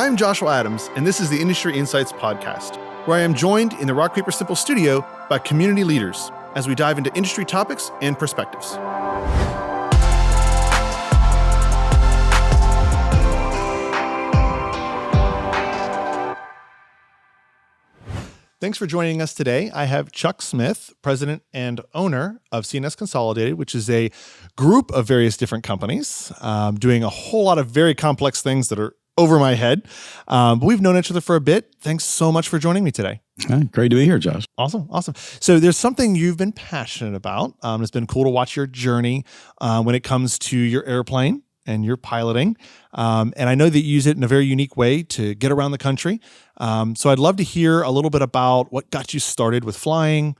I'm Joshua Adams, and this is the Industry Insights Podcast, where I am joined in the Rock Paper Simple studio by community leaders as we dive into industry topics and perspectives. Thanks for joining us today. I have Chuck Smith, president and owner of C&S Consolidated, which is a group of various different companies doing a whole lot of very complex things that are over my head. But we've known each other for a bit. Thanks so much for joining me today. Great to be here, Josh. Awesome. So there's something you've been passionate about. It's been cool to watch your journey when it comes to your airplane and your piloting. And I know that you use it in a very unique way to get around the country. So I'd love to hear a little bit about what got you started with flying,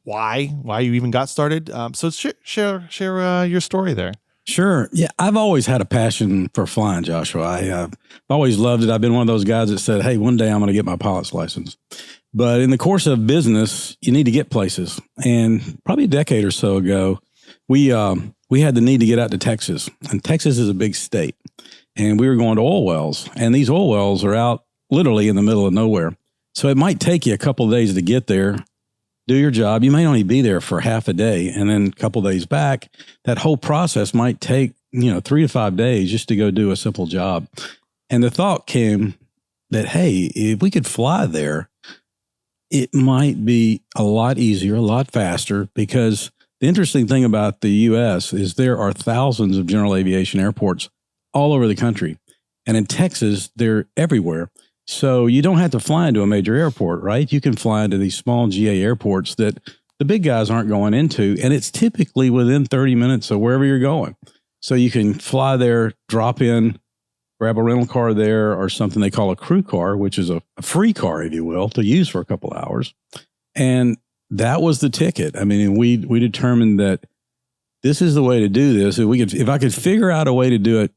why you even got started. So share your story there. Sure. Yeah, I've always had a passion for flying, Joshua. I've always loved it. I've been one of those guys that said, hey, one day I'm going to get my pilot's license. But in the course of business, you need to get places. And probably a decade or so ago, we had the need to get out to Texas. And Texas is a big state. And we were going to oil wells. And these oil wells are out literally in the middle of nowhere. So it might take you a couple of days to get there, do your job. You may only be there for half a day and then a couple of days back. That whole process might take, 3 to 5 days just to go do a simple job. And the thought came that, hey, if we could fly there, it might be a lot easier, a lot faster, because the interesting thing about the U.S. is there are thousands of general aviation airports all over the country. And in Texas, they're everywhere. So you don't have to fly into a major airport, right? You can fly into these small GA airports that the big guys aren't going into. And it's typically within 30 minutes of wherever you're going. So you can fly there, drop in, grab a rental car there, or something they call a crew car, which is a free car, if you will, to use for a couple of hours. And that was the ticket. I mean, we determined that this is the way to do this. If I could figure out a way to do it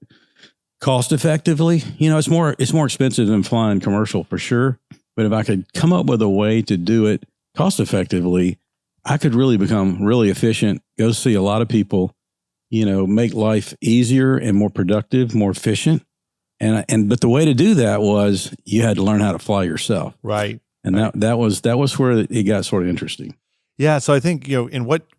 cost effectively, it's more expensive than flying commercial for sure. But if I could come up with a way to do it cost effectively, I could really become really efficient, go see a lot of people, make life easier and more productive, more efficient. But the way to do that was you had to learn how to fly yourself. Right. And that was where it got sort of interesting. Yeah. So I think,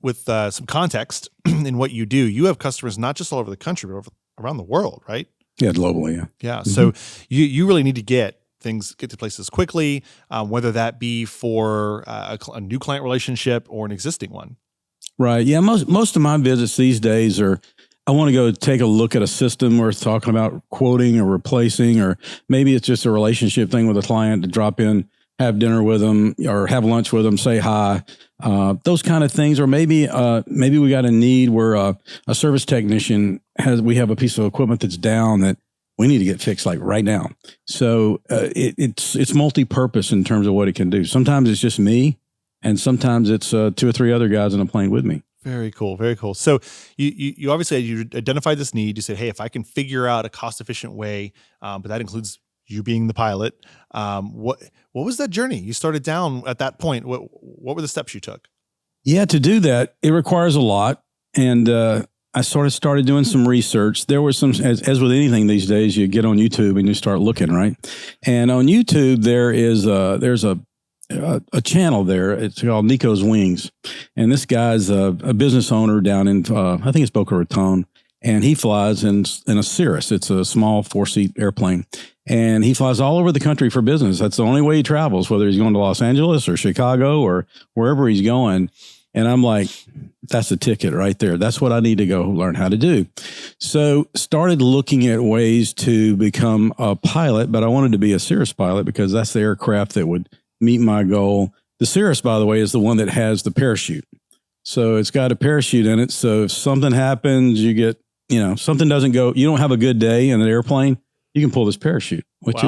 with some context in what you do, you have customers not just all over the country, but around the world, right? Yeah, globally, yeah. Yeah. Mm-hmm. So you really need to get to places quickly, whether that be for a new client relationship or an existing one. Right. Yeah. Most of my visits these days are, I want to go take a look at a system worth talking about quoting or replacing, or maybe it's just a relationship thing with a client to drop in, have dinner with them or have lunch with them, say hi, those kind of things. Or maybe we got a need where a service technician we have a piece of equipment that's down that we need to get fixed like right now. So it's multi-purpose in terms of what it can do. Sometimes it's just me, and sometimes it's 2 or 3 other guys in a plane with me. Very cool. Very cool. So you obviously you identified this need. You said, hey, if I can figure out a cost-efficient way, but that includes you being the pilot. What was that journey you started down at that point? What were the steps you took? Yeah, to do that, it requires a lot. And I sort of started doing some research. There were some, as with anything these days, you get on YouTube and you start looking, right? And on YouTube, there's a channel there. It's called Nico's Wings. And this guy's a business owner down in, I think it's Boca Raton. And he flies in a Cirrus. It's a small 4-seat airplane. And he flies all over the country for business. That's the only way he travels, whether he's going to Los Angeles or Chicago or wherever he's going. And I'm like, that's the ticket right there. That's what I need to go learn how to do. So started looking at ways to become a pilot, but I wanted to be a Cirrus pilot because that's the aircraft that would meet my goal. The Cirrus, by the way, is the one that has the parachute. So it's got a parachute in it. So if something happens, you get, something doesn't go, you don't have a good day in an airplane, you can pull this parachute, which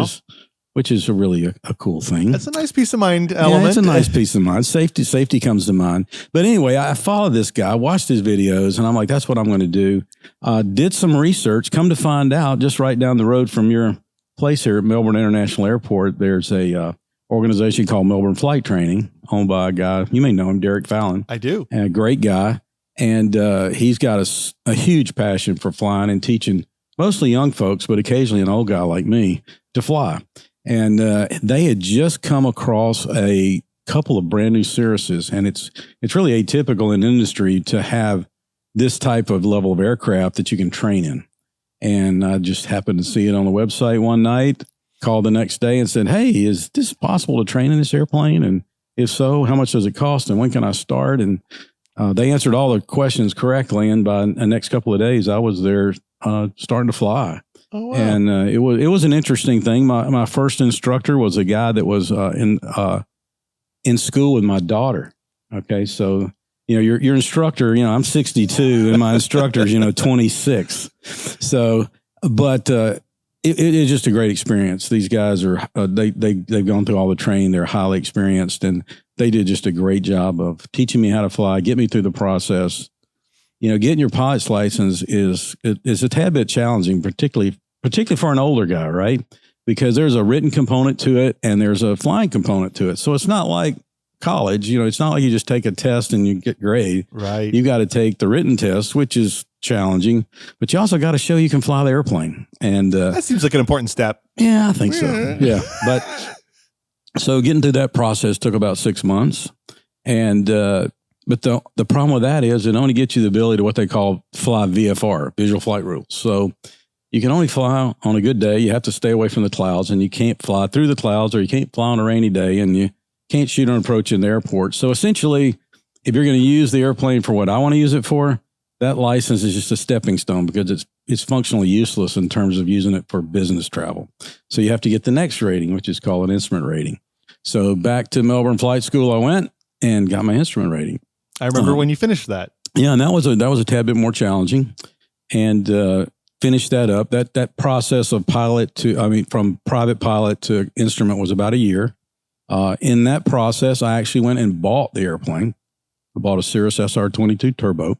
is really a cool thing. That's a nice peace of mind element. Yeah, it's a nice peace of mind. Safety comes to mind. But anyway, I followed this guy, watched his videos, and I'm like, that's what I'm going to do. Did some research, come to find out just right down the road from your place here at Melbourne International Airport, there's a organization called Melbourne Flight Training, owned by a guy, you may know him, Derek Fallon. I do. A great guy. And he's got a huge passion for flying and teaching mostly young folks, but occasionally an old guy like me, to fly. And they had just come across a couple of brand new Cirruses, and it's really atypical in industry to have this type of level of aircraft that you can train in. And I just happened to see it on the website one night, called the next day and said, hey, is this possible to train in this airplane? And if so, how much does it cost and when can I start? And they answered all the questions correctly. And by the next couple of days, I was there starting to fly. Oh, wow. And it was an interesting thing. My first instructor was a guy that was in school with my daughter. Okay, so your instructor. I'm 62, and my instructor's 26. So, but it's just a great experience. These guys are they've gone through all the training. They're highly experienced, and they did just a great job of teaching me how to fly, get me through the process. Getting your pilot's license is a tad bit challenging, particularly for an older guy, right? Because there's a written component to it and there's a flying component to it. So it's not like college, it's not like you just take a test and you get grade. Right. You got to take the written test, which is challenging, but you also got to show you can fly the airplane. And that seems like an important step. Yeah, I think so. Yeah. But so getting through that process took about 6 months. And, but the problem with that is it only gets you the ability to what they call fly VFR, visual flight rules. So you can only fly on a good day. You have to stay away from the clouds, and you can't fly through the clouds, or you can't fly on a rainy day, and you can't shoot on approach in the airport. So essentially, if you're going to use the airplane for what I want to use it for, that license is just a stepping stone because it's functionally useless in terms of using it for business travel. So you have to get the next rating, which is called an instrument rating. So back to Melbourne Flight School I went and got my instrument rating. I remember when you finished that. Yeah, and that was a tad bit more challenging, and finished that up. That process of from private pilot to instrument was about a year. In that process, I actually went and bought the airplane. I bought a Cirrus SR-22 Turbo,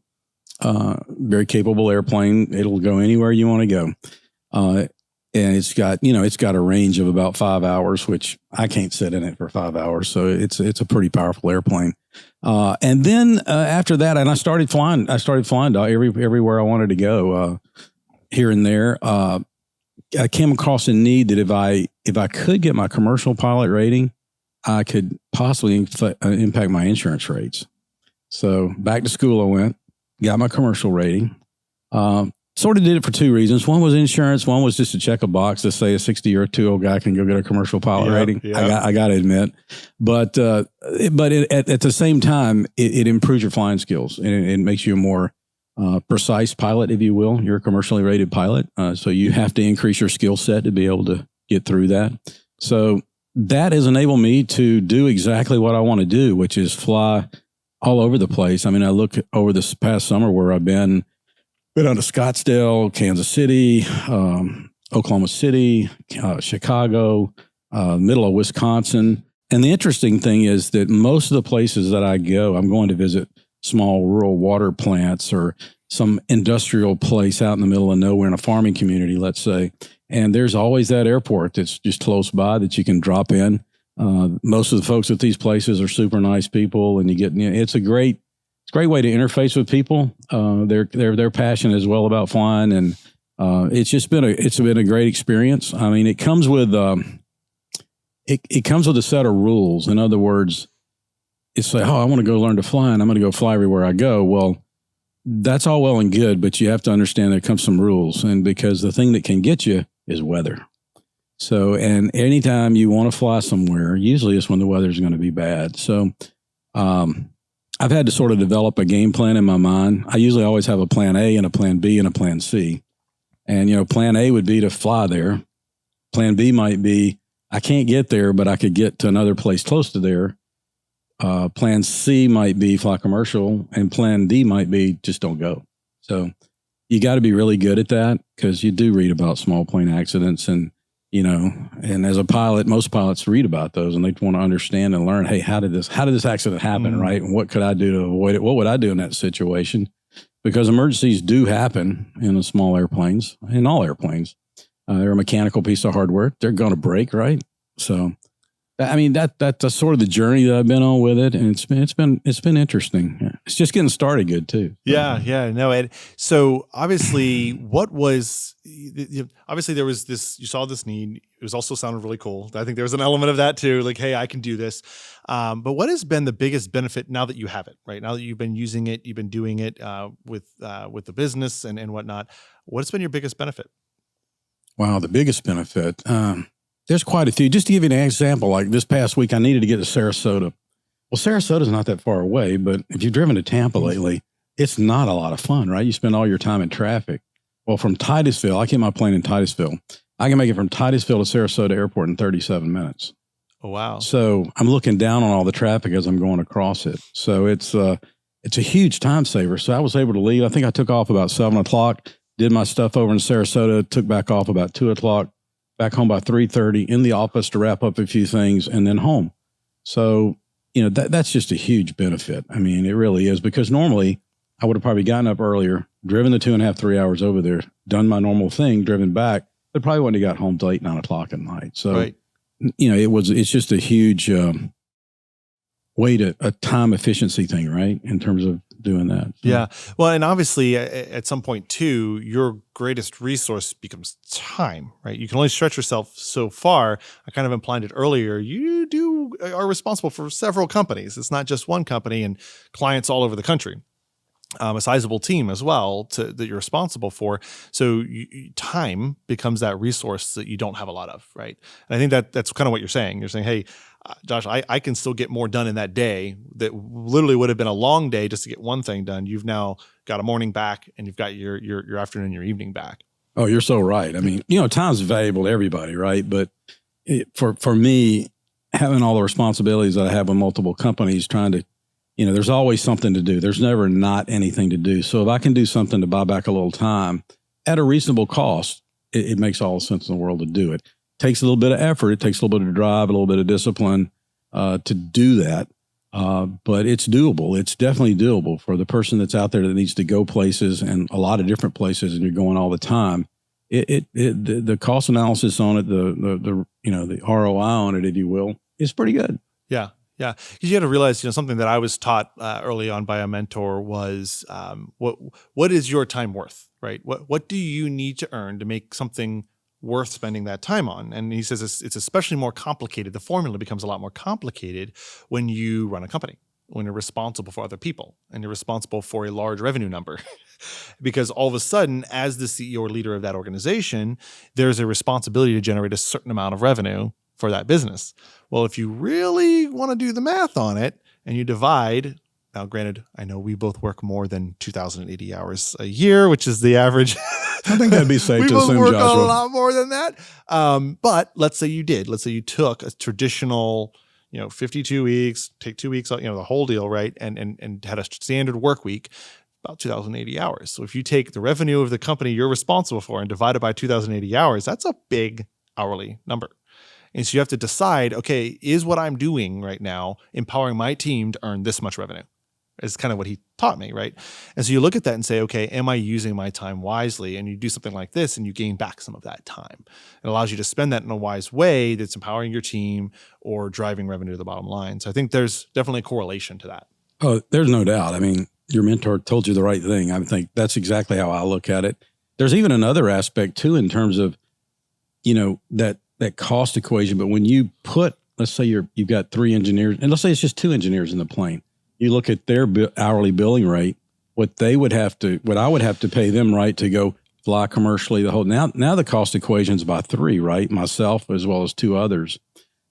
very capable airplane. It'll go anywhere you want to go. And it's got a range of about 5 hours, which I can't sit in it for 5 hours. So it's a pretty powerful airplane. And then after that, and I started flying everywhere I wanted to go, here and there. I came across a need that if I could get my commercial pilot rating, I could possibly impact my insurance rates. So back to school I went, got my commercial rating. Sort of did it for two reasons. One was insurance. One was just to check a box to say a 60-year-old guy can go get a commercial pilot rating. Yeah. I got to admit, but at the same time, it improves your flying skills, and it makes you a more precise pilot, if you will. You're a commercially rated pilot, so you have to increase your skill set to be able to get through that. So that has enabled me to do exactly what I want to do, which is fly all over the place. I mean, I look over this past summer where I've been out to Scottsdale, Kansas City, Oklahoma City, Chicago, middle of Wisconsin. And the interesting thing is that most of the places that I go, I'm going to visit small rural water plants or some industrial place out in the middle of nowhere in a farming community, let's say. And there's always that airport that's just close by that you can drop in. Most of the folks at these places are super nice people, and it's a great way to interface with people. They're passionate as well about flying, and it's been a great experience. I mean, it comes with it comes with a set of rules. In other words, it's like, I want to go learn to fly, and I'm going to go fly everywhere I go. Well, that's all well and good, but you have to understand there comes some rules, and because the thing that can get you is weather. So, and anytime you want to fly somewhere, usually it's when the weather is going to be bad. So, I've had to sort of develop a game plan in my mind. I usually always have a plan A and a plan B and a plan C. And, plan A would be to fly there. Plan B might be, I can't get there, but I could get to another place close to there. Plan C might be fly commercial, and plan D might be just don't go. So you got to be really good at that, because you do read about small plane accidents, and and as a pilot, most pilots read about those, and they want to understand and learn, hey, how did this accident happen, right? And what could I do to avoid it? What would I do in that situation? Because emergencies do happen in the small airplanes, in all airplanes. They're a mechanical piece of hardware. They're going to break, right? So I mean, that's sort of the journey that I've been on with it, and it's been interesting. It's just getting started good too. Yeah, no. And so obviously, what was obviously there was this. You saw this need. It was also sounded really cool. I think there was an element of that too. Like, hey, I can do this. But what has been the biggest benefit now that you have it? Right now that you've been using it, you've been doing it with the business and whatnot. What's been your biggest benefit? Wow, the biggest benefit. There's quite a few. Just to give you an example, like this past week, I needed to get to Sarasota. Well, Sarasota's not that far away, but if you've driven to Tampa lately, it's not a lot of fun, right? You spend all your time in traffic. Well, from Titusville, I keep my plane in Titusville. I can make it from Titusville to Sarasota Airport in 37 minutes. Oh, wow. So I'm looking down on all the traffic as I'm going across it. So it's a huge time saver. So I was able to leave. I think I took off about 7 o'clock, did my stuff over in Sarasota, took back off about 2 o'clock, back home by 3:30, in the office to wrap up a few things, and then home. So, that's just a huge benefit. I mean, it really is, because normally I would have probably gotten up earlier, driven the 2.5, 3 hours over there, done my normal thing, driven back, but probably wouldn't have got home till 8, 9 o'clock at night. So, right. It's just a huge a time efficiency thing, right? In terms of doing that. So. Yeah. Well, and obviously at some point too, your greatest resource becomes time, right? You can only stretch yourself so far. I kind of implied it earlier. You are responsible for several companies. It's not just one company and clients all over the country. A sizable team as well that you're responsible for. So time becomes that resource that you don't have a lot of, right? And I think that's kind of what you're saying. You're saying, hey, Josh, I can still get more done in that day that literally would have been a long day just to get one thing done. You've now got a morning back, and you've got your afternoon and your evening back. Oh, you're so right. I mean, time's valuable to everybody, right? But for me, having all the responsibilities that I have with multiple companies, trying to, there's always something to do. There's never not anything to do. So if I can do something to buy back a little time at a reasonable cost, it makes all the sense in the world to do it. Takes a little bit of effort. It takes a little bit of drive, a little bit of discipline to do that. But it's doable. It's definitely doable for the person that's out there that needs to go places, and a lot of different places, and you're going all the time. The cost analysis on it, the ROI on it, if you will, is pretty good. Yeah. Yeah, because you got to realize, something that I was taught early on by a mentor was what is your time worth, right? What do you need to earn to make something worth spending that time on? And he says it's especially more complicated. The formula becomes a lot more complicated when you run a company, when you're responsible for other people and you're responsible for a large revenue number. Because all of a sudden, as the CEO or leader of that organization, there's a responsibility to generate a certain amount of revenue for that business. Well, if you really want to do the math on it and you divide, now granted, I know we both work more than 2,080 hours a year, which is the average. I think that'd be safe to assume, we work Joshua. a lot more than that. But let's say you did. Let's say you took a traditional, 52 weeks, take 2 weeks, the whole deal, right? And had a standard work week, about 2,080 hours. So if you take the revenue of the company you're responsible for and divide it by 2,080 hours, that's a big hourly number. And so you have to decide, okay, is what I'm doing right now empowering my team to earn this much revenue? Is kind of what he taught me, right? And so you look at that and say, okay, am I using my time wisely? And you do something like this and you gain back some of that time. It allows you to spend that in a wise way that's empowering your team or driving revenue to the bottom line. So I think there's definitely a correlation to that. Oh, there's no doubt. I mean, your mentor told you the right thing. I think that's exactly how I look at it. There's even another aspect too, in terms of, that cost equation. But when you put, let's say you've got 3 engineers, and let's say it's just 2 engineers in the plane. You look at their hourly billing rate, what I would have to pay them, right, to go fly commercially the whole. Now the cost equation's by 3, right? Myself as well as 2 others.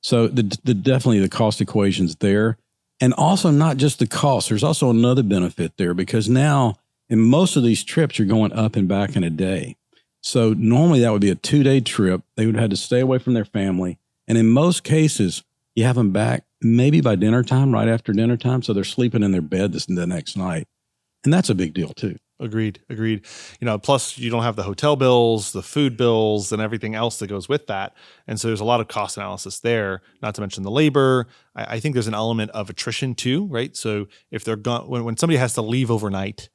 So definitely the cost equation's there, and also not just the cost. There's also another benefit there, because now in most of these trips you're going up and back in a day. So normally that would be a 2-day trip. They would have to stay away from their family. And in most cases, you have them back maybe by dinner time, right after dinner time. So they're sleeping in their bed the next night. And that's a big deal too. Agreed. Plus you don't have the hotel bills, the food bills, and everything else that goes with that. And so there's a lot of cost analysis there, not to mention the labor. I think there's an element of attrition too, right? So if they're gone, when somebody has to leave overnight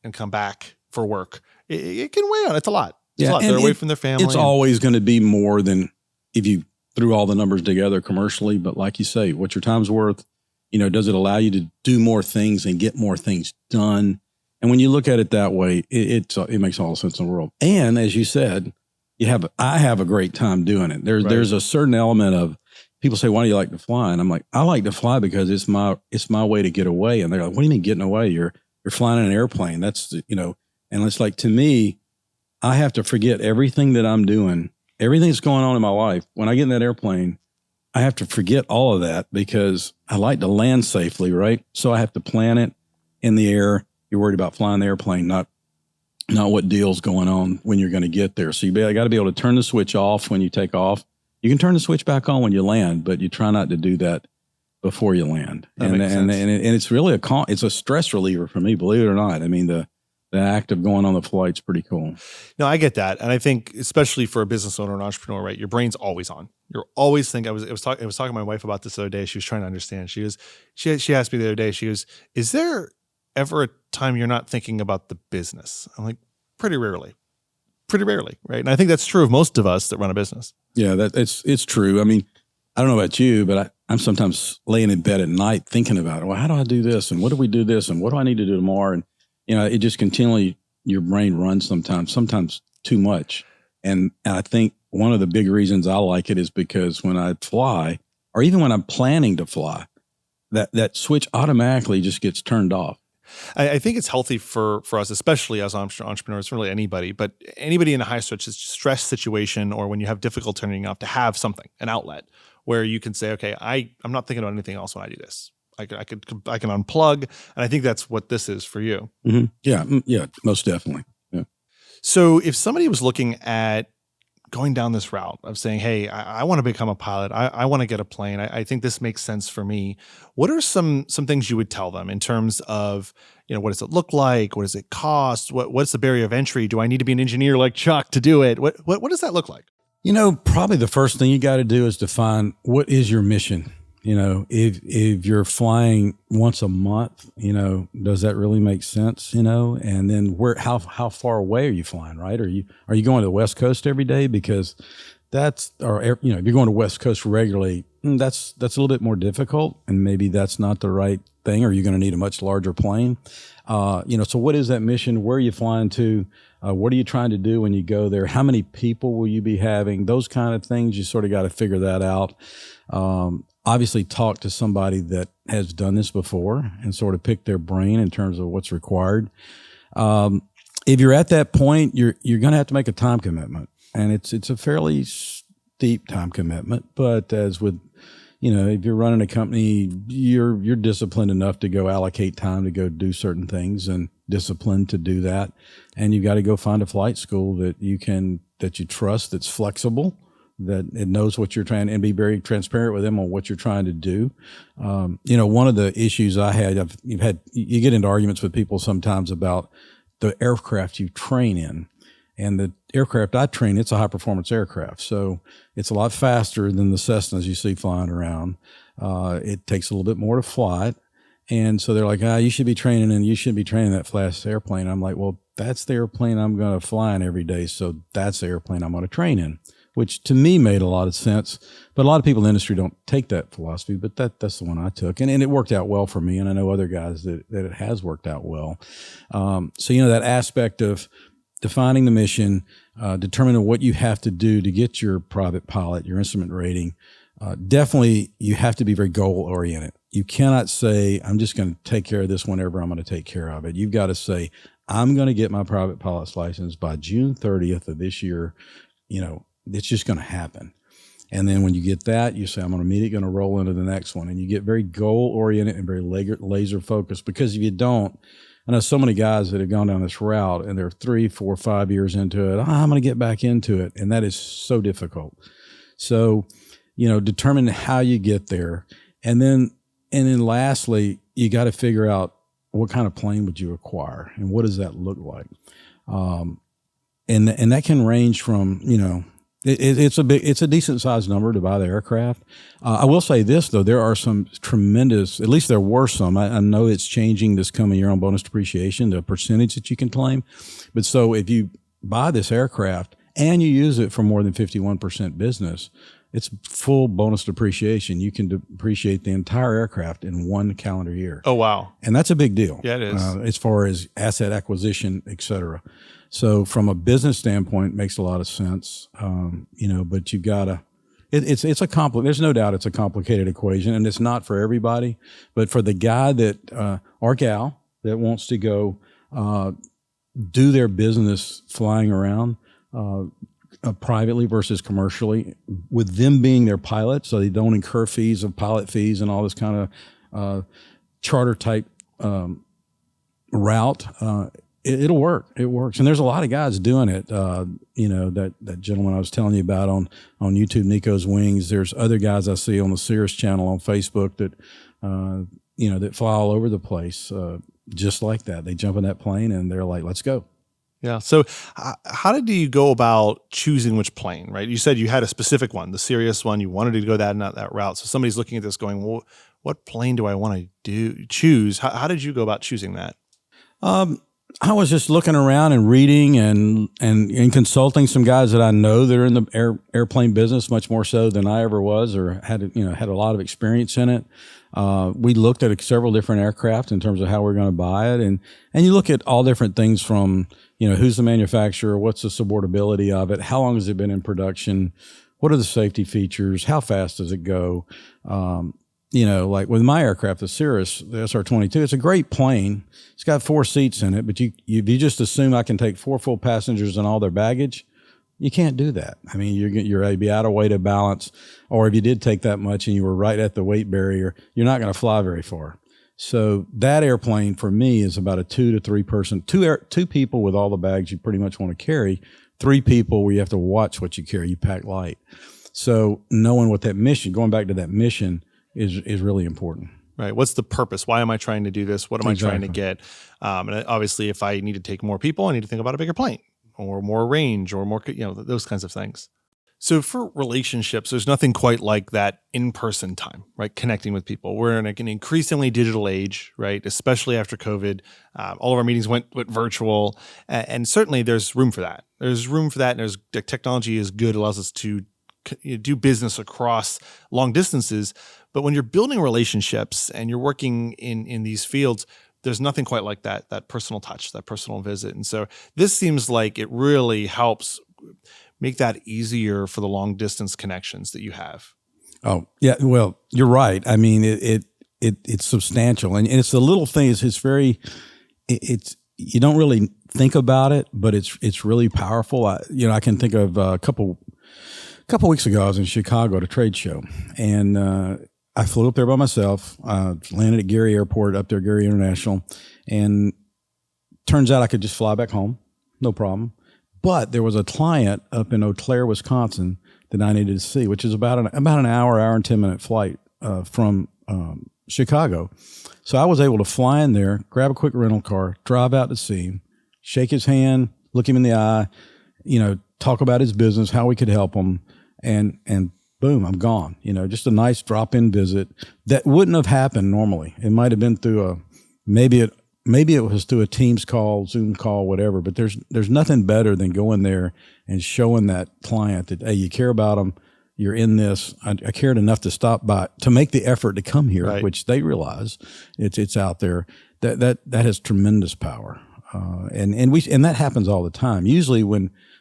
and come back for work, it can weigh on. It's a lot. They're away from their family. It's always going to be more than if you threw all the numbers together commercially, but like you say, what's your time's worth? Does it allow you to do more things and get more things done? And when you look at it that way, it makes all the sense in the world. And as you said, I have a great time doing it. There's a certain element of people say, why do you like to fly? And I'm like, I like to fly because it's my way to get away. And they're like, what do you mean getting away? You're flying in an airplane. That's, and it's like, to me, I have to forget everything that I'm doing, everything that's going on in my life. When I get in that airplane, I have to forget all of that because I like to land safely, right? So I have to plan it in the air. You're worried about flying the airplane, not what deal's going on when you're going to get there. So you got to be able to turn the switch off when you take off. You can turn the switch back on when you land, but you try not to do that before you land. And it's really it's a stress reliever for me, believe it or not. I mean, the act of going on the flight's pretty cool. No, I get that. And I think especially for a business owner and entrepreneur, right? Your brain's always on. You're always thinking. I was talking to my wife about this the other day. She was trying to understand. She asked me the other day, is there ever a time you're not thinking about the business? I'm like, pretty rarely, right? And I think that's true of most of us that run a business. Yeah, it's true. I mean, I don't know about you, but I'm sometimes laying in bed at night thinking about, well, how do I do this? And what do we do this? And what do I need to do tomorrow? And, it just continually, your brain runs sometimes too much. And I think one of the big reasons I like it is because when I fly, or even when I'm planning to fly, that switch automatically just gets turned off. I think it's healthy for us, especially as entrepreneurs, really anybody, but anybody in a high stress situation, or when you have difficult turning off, to have something, an outlet where you can say, okay, I'm not thinking about anything else when I do this. I can unplug. And I think that's what this is for you. Mm-hmm. Yeah, most definitely. Yeah. So if somebody was looking at going down this route of saying, hey, I want to become a pilot. I want to get a plane. I think this makes sense for me. What are some things you would tell them in terms of, what does it look like? What does it cost? What's the barrier of entry? Do I need to be an engineer like Chuck to do it? What does that look like? Probably the first thing you got to do is define what is your mission. If you're flying once a month, does that really make sense? And then how far away are you flying, right? Are you going to the West Coast every day? Because if you're going to West Coast regularly, that's a little bit more difficult, and maybe that's not the right thing, or you're going to need a much larger plane. So what is that mission? Where are you flying to? What are you trying to do when you go there? How many people will you be having? Those kind of things, you sort of got to figure that out. Obviously talk to somebody that has done this before and sort of pick their brain in terms of what's required. If you're at that point, you're going to have to make a time commitment, and it's a fairly steep time commitment. But as with, if you're running a company, you're disciplined enough to go allocate time to go do certain things, and disciplined to do that. And you've got to go find a flight school that you trust, that's flexible, that it knows what you're trying, and be very transparent with them on what you're trying to do. One of the issues I had, you get into arguments with people sometimes about the aircraft you train in. And the aircraft I train, it's a high performance aircraft. So it's a lot faster than the Cessnas you see flying around. It takes a little bit more to fly it. And so they're like, you should be training that fast airplane. I'm like, well, that's the airplane I'm going to fly in every day. So that's the airplane I'm going to train in, which to me made a lot of sense. But a lot of people in the industry don't take that philosophy, but that's the one I took. And it worked out well for me. And I know other guys that it has worked out well. So, that aspect of defining the mission, determining what you have to do to get your private pilot, your instrument rating. Definitely, you have to be very goal oriented. You cannot say, I'm just going to take care of this whenever I'm going to take care of it. You've got to say, I'm going to get my private pilot's license by June 30th of this year. It's just going to happen. And then when you get that, you say, I'm immediately going to roll into the next one. And you get very goal oriented and very laser focused, because if you don't, I know so many guys that have gone down this route and they're 3, 4, 5 years into it. I'm going to get back into it. And that is so difficult. So, determine how you get there. And then lastly, you got to figure out what kind of plane would you acquire and what does that look like? And that can range from, it's a decent sized number to buy the aircraft. I will say this though, there are some tremendous, at least there were some, I know it's changing this coming year on bonus depreciation, the percentage that you can claim. But so if you buy this aircraft and you use it for more than 51% business, it's full bonus depreciation. You can depreciate the entire aircraft in 1 calendar year. Oh, wow. And that's a big deal. Yeah, it is. As far as asset acquisition, et cetera. So from a business standpoint, it makes a lot of sense. But you gotta, it's there's no doubt it's a complicated equation, and it's not for everybody, but for the guy that, or gal that wants to go, do their business flying around, privately versus commercially, with them being their pilot, so they don't incur fees of pilot fees and all this kind of charter type route. It'll work. It works, and there's a lot of guys doing it. That gentleman I was telling you about on YouTube, Nico's Wings. There's other guys I see on the Cirrus channel on Facebook that that fly all over the place, just like that. They jump in that plane and they're like, "Let's go." Yeah. So how did you go about choosing which plane, right? You said you had a specific one, the Sirius one. You wanted to go that route. So somebody's looking at this going, well, what plane do I want to choose? How did you go about choosing that? I was just looking around and reading and consulting some guys that I know that are in the airplane business much more so than I ever was, or had a lot of experience in it. We looked at several different aircraft in terms of how we're going to buy it. And you look at all different things from, who's the manufacturer, what's the supportability of it, how long has it been in production, what are the safety features, how fast does it go? Like with my aircraft, the Cirrus, the SR-22, it's a great plane. It's got 4 seats in it, but you just assume I can take 4 full passengers and all their baggage. You can't do that. I mean, you're be out of weight of balance, or if you did take that much and you were right at the weight barrier, you're not going to fly very far. So that airplane for me is about a 2 to 3 person, two people with all the bags you pretty much want to carry, 3 people where you have to watch what you carry. You pack light. So knowing what that mission, going back to that mission, is really important. Right. What's the purpose? Why am I trying to do this? What am I trying to get? And obviously, if I need to take more people, I need to think about a bigger plane or more range or more, those kinds of things. So for relationships, there's nothing quite like that in-person time, right? Connecting with people. We're in an increasingly digital age, right? Especially after COVID. All of our meetings went virtual. And certainly there's room for that. There's room for that. And the technology is good. It allows us to do business across long distances. But when you're building relationships and you're working in these fields, there's nothing quite like that personal touch, that personal visit. And so this seems like it really helps make that easier for the long distance connections that you have. Oh, yeah. Well, you're right. I mean, it's substantial, and it's the little things. It's you don't really think about it, but it's really powerful. I can think of a couple weeks ago, I was in Chicago at a trade show, and I flew up there by myself, landed at Gary Airport up there, Gary International, and turns out I could just fly back home, no problem. But there was a client up in Eau Claire, Wisconsin that I needed to see, which is about an hour and 10 minute flight from Chicago. So I was able to fly in there, grab a quick rental car, drive out to see him, shake his hand, look him in the eye, talk about his business, how we could help him, and boom, I'm gone. Just a nice drop-in visit that wouldn't have happened normally. It might have been through maybe it was through a Teams call, Zoom call, whatever. But there's nothing better than going there and showing that client that, hey, you care about them. You're in this. I cared enough to stop by, to make the effort to come here, right, which they realize it's out there. That has tremendous power, and that happens all the time. Usually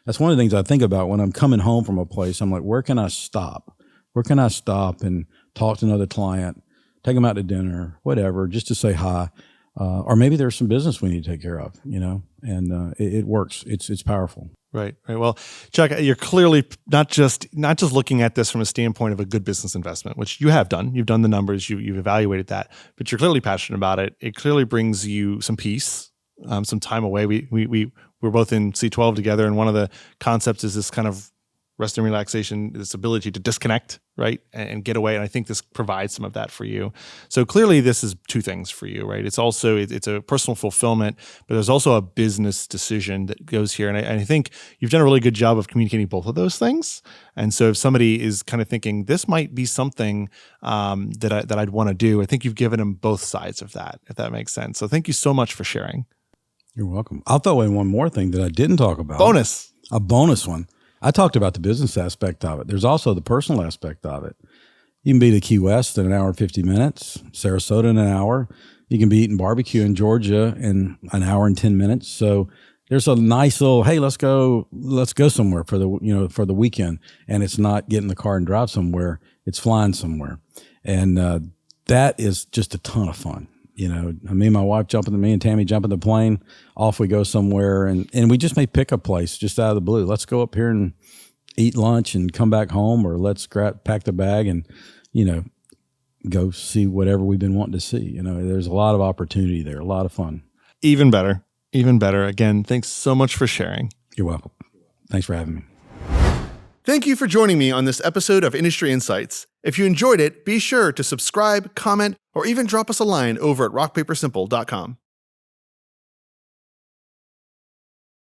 that's one of the things I think about when I'm coming home from a place. I'm like, where can I stop? Where can I stop and talk to another client, take them out to dinner, whatever, just to say hi, or maybe there's some business we need to take care of, and it works. It's powerful. Right. Well, Chuck, you're clearly not just looking at this from a standpoint of a good business investment, which you have done. You've done the numbers, you've evaluated that, but you're clearly passionate about it. It clearly brings you some peace, some time away. We're both in C12 together, and one of the concepts is this kind of rest and relaxation, this ability to disconnect, right, and get away. And I think this provides some of that for you. So clearly this is 2 things for you, right? It's also, it's a personal fulfillment, but there's also a business decision that goes here. And I think you've done a really good job of communicating both of those things. And so if somebody is kind of thinking, this might be something that I'd want to do, I think you've given them both sides of that, if that makes sense. So thank you so much for sharing. You're welcome. I'll throw in one more thing that I didn't talk about. Bonus. A bonus one. I talked about the business aspect of it. There's also the personal aspect of it. You can be to Key West in an hour and 50 minutes, Sarasota in an hour. You can be eating barbecue in Georgia in an hour and 10 minutes. So there's a nice little, hey, let's go somewhere for the weekend. And it's not get in the car and drive somewhere. It's flying somewhere. And that is just a ton of fun. Me and my wife me and Tammy jump in the plane, off we go somewhere. And we just may pick a place just out of the blue. Let's go up here and eat lunch and come back home, or let's pack the bag and, go see whatever we've been wanting to see. There's a lot of opportunity there, a lot of fun. Even better. Even better. Again, thanks so much for sharing. You're welcome. Thanks for having me. Thank you for joining me on this episode of Industry Insights. If you enjoyed it, be sure to subscribe, comment, or even drop us a line over at rockpapersimple.com.